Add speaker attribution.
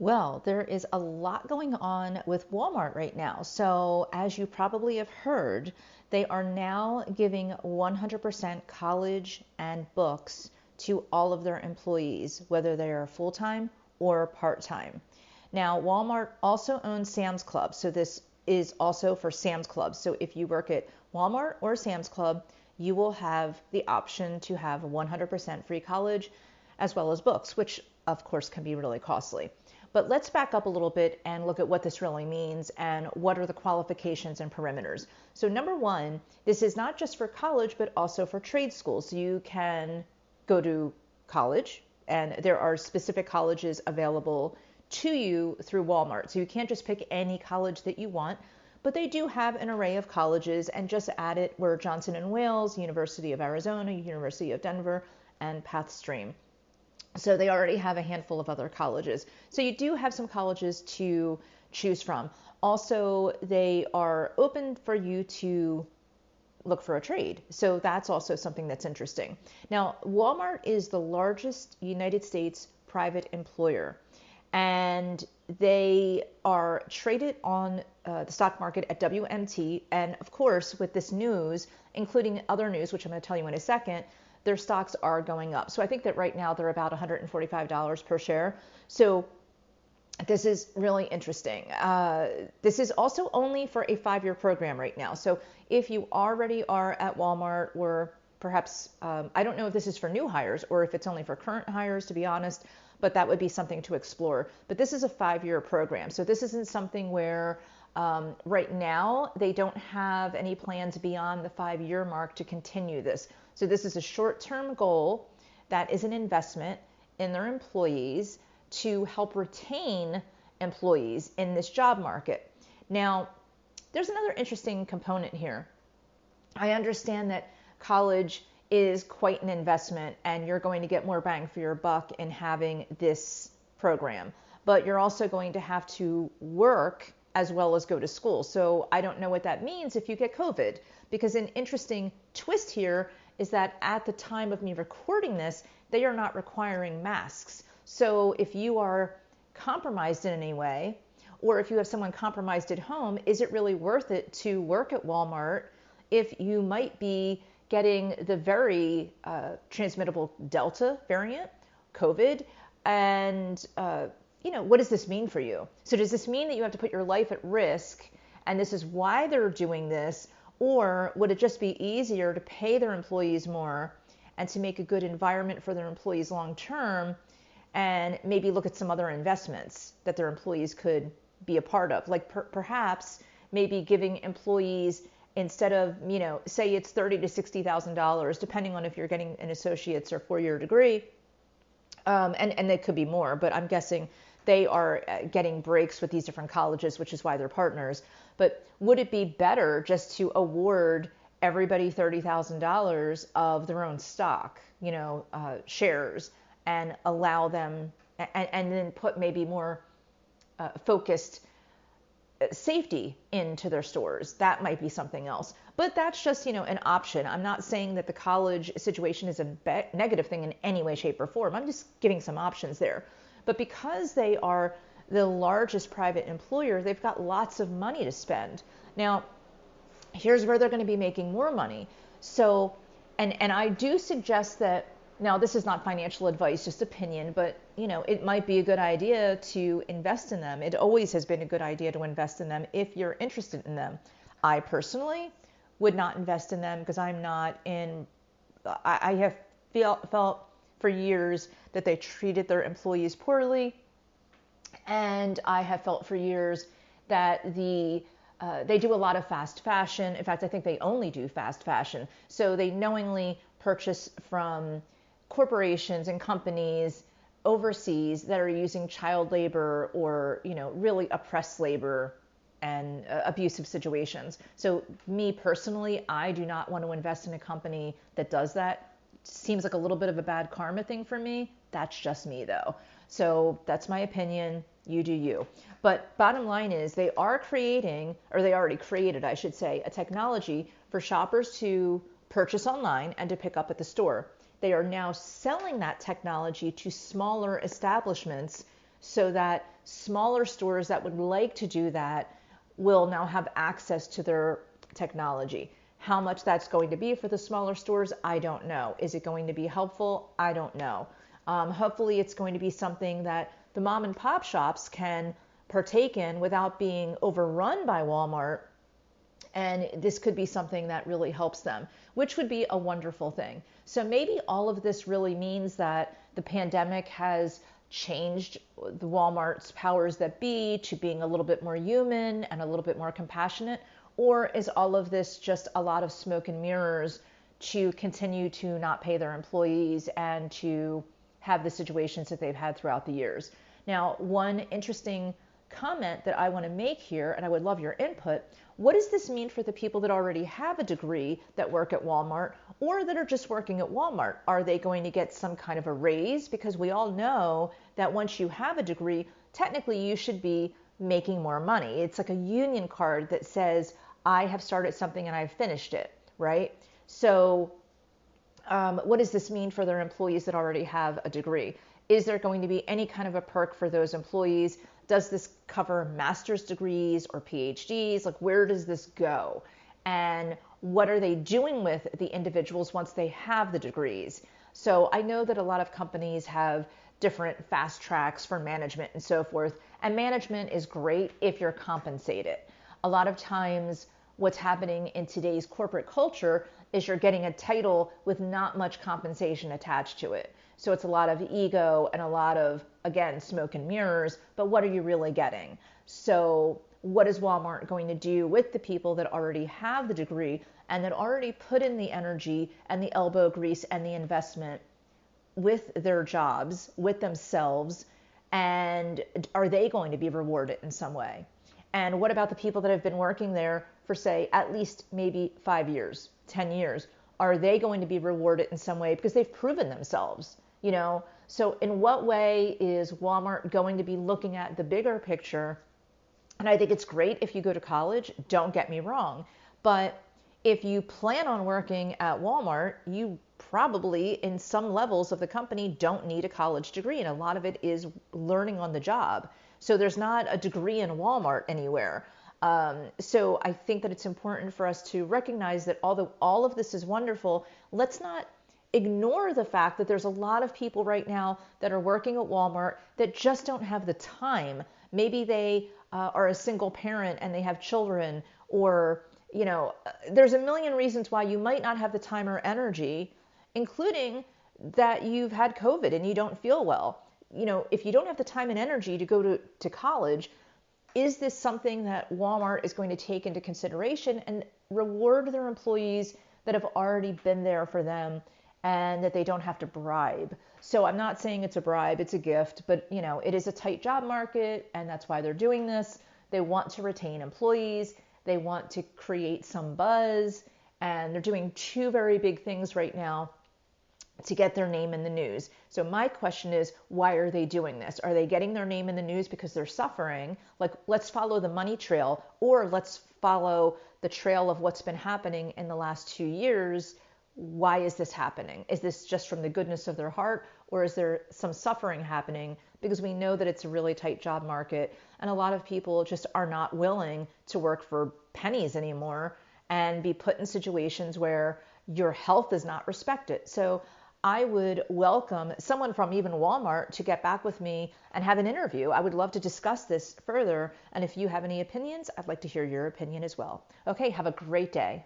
Speaker 1: Well, there is a lot going on with Walmart right now. So, as you probably have heard, they are now giving 100% college and books to all of their employees, whether they are full time or part time. Now, Walmart also owns Sam's Club. So, this is also for Sam's Club. So, if you work at Walmart or Sam's Club, you will have the option to have 100% free college as well as books, which of course can be really costly. But let's back up a little bit and look at what this really means and what are the qualifications and perimeters. So, number one, this is not just for college, but also for trade schools. So you can go to college, and there are specific colleges available to you through Walmart. So you can't just pick any college that you want, but they do have an array of colleges, and just add it where Johnson and Wales, University of Arizona, University of Denver, and Pathstream. So they already have a handful of other colleges. So you do have some colleges to choose from. Also, they are open for you to look for a trade. So that's also something that's interesting. Now, Walmart is the largest United States private employer, and they are traded on the stock market at WMT. And of course, with this news, including other news, which I'm going to tell you in a second, their stocks are going up. So I think that right now they're about $145 per share. So this is really interesting. This is also only for a 5-year program right now. So if you already are at Walmart, or perhaps, I don't know if this is for new hires or if it's only for current hires, to be honest, but that would be something to explore. But this is a 5-year program. So this isn't something where right now they don't have any plans beyond the 5-year mark to continue this. So this is a short-term goal that is an investment in their employees to help retain employees in this job market. Now, there's another interesting component here. I understand that college is quite an investment and you're going to get more bang for your buck in having this program, but you're also going to have to work as well as go to school. So I don't know what that means if you get COVID, because an interesting twist here is that at the time of me recording this, they are not requiring masks. So if you are compromised in any way, or if you have someone compromised at home, is it really worth it to work at Walmart if you might be getting the very transmittable Delta variant, COVID? And what does this mean for you? So does this mean that you have to put your life at risk, and this is why they're doing this? Or would it just be easier to pay their employees more and to make a good environment for their employees long term, and maybe look at some other investments that their employees could be a part of? Like perhaps maybe giving employees, instead of, say it's $30,000 to $60,000, depending on if you're getting an associate's or 4-year degree, and they could be more, but I'm guessing they are getting breaks with these different colleges, which is why they're partners. But would it be better just to award everybody $30,000 of their own stock, shares, and allow them, and then put maybe more focused safety into their stores? That might be something else. But that's just, an option. I'm not saying that the college situation is a negative thing in any way, shape, or form. I'm just giving some options there. But because they are the largest private employer, they've got lots of money to spend. Now, here's where they're going to be making more money. So, and I do suggest that, now this is not financial advice, just opinion, but it might be a good idea to invest in them. It always has been a good idea to invest in them if you're interested in them. I personally would not invest in them because I'm not in, I have felt for years that they treated their employees poorly. And I have felt for years that they do a lot of fast fashion. In fact, I think they only do fast fashion. So they knowingly purchase from corporations and companies overseas that are using child labor or, really oppressed labor and abusive situations. So me personally, I do not want to invest in a company that does that. Seems like a little bit of a bad karma thing for me. That's just me though. So that's my opinion. You do you. But bottom line is they are creating, or they already created, I should say, a technology for shoppers to purchase online and to pick up at the store. They are now selling that technology to smaller establishments so that smaller stores that would like to do that will now have access to their technology. How much that's going to be for the smaller stores, I don't know. Is it going to be helpful? I don't know. Hopefully it's going to be something that the mom and pop shops can partake in without being overrun by Walmart. And this could be something that really helps them, which would be a wonderful thing. So maybe all of this really means that the pandemic has changed the Walmart's powers that be to being a little bit more human and a little bit more compassionate, or is all of this just a lot of smoke and mirrors to continue to not pay their employees and to have the situations that they've had throughout the years? Now, one interesting comment that I want to make here, and I would love your input, what does this mean for the people that already have a degree that work at Walmart or that are just working at Walmart? Are they going to get some kind of a raise? Because we all know that once you have a degree, technically you should be making more money. It's like a union card that says, I have started something and I've finished it, right? So what does this mean for their employees that already have a degree? Is there going to be any kind of a perk for those employees? Does this cover master's degrees or PhDs? Like, where does this go? And what are they doing with the individuals once they have the degrees? So I know that a lot of companies have different fast tracks for management and so forth. And management is great if you're compensated. A lot of times what's happening in today's corporate culture is you're getting a title with not much compensation attached to it. So it's a lot of ego and a lot of, again, smoke and mirrors, but what are you really getting? So what is Walmart going to do with the people that already have the degree and that already put in the energy and the elbow grease and the investment with their jobs, with themselves, and are they going to be rewarded in some way? And what about the people that have been working there for, say, at least maybe 5 years, 10 years? Are they going to be rewarded in some way because they've proven themselves? You know, so in what way is Walmart going to be looking at the bigger picture? And I think it's great if you go to college, don't get me wrong, but if you plan on working at Walmart, you probably in some levels of the company don't need a college degree, and a lot of it is learning on the job. So there's not a degree in Walmart anywhere. So I think that it's important for us to recognize that although all of this is wonderful, let's not ignore the fact that there's a lot of people right now that are working at Walmart that just don't have the time. Maybe they are a single parent and they have children, or, you know, there's a million reasons why you might not have the time or energy, including that you've had COVID and you don't feel well. You know, if you don't have the time and energy to go to college, is this something that Walmart is going to take into consideration and reward their employees that have already been there for them and that they don't have to bribe? So I'm not saying it's a bribe, it's a gift, but you know, it is a tight job market and that's why they're doing this. They want to retain employees, they want to create some buzz, and they're doing two very big things right now to get their name in the news. So my question is, why are they doing this? Are they getting their name in the news because they're suffering? Like, let's follow the money trail, or let's follow the trail of what's been happening in the last 2 years. Why is this happening? Is this just from the goodness of their heart, or is there some suffering happening? Because we know that it's a really tight job market and a lot of people just are not willing to work for pennies anymore and be put in situations where your health is not respected. So I would welcome someone from even Walmart to get back with me and have an interview. I would love to discuss this further. And if you have any opinions, I'd like to hear your opinion as well. Okay, have a great day.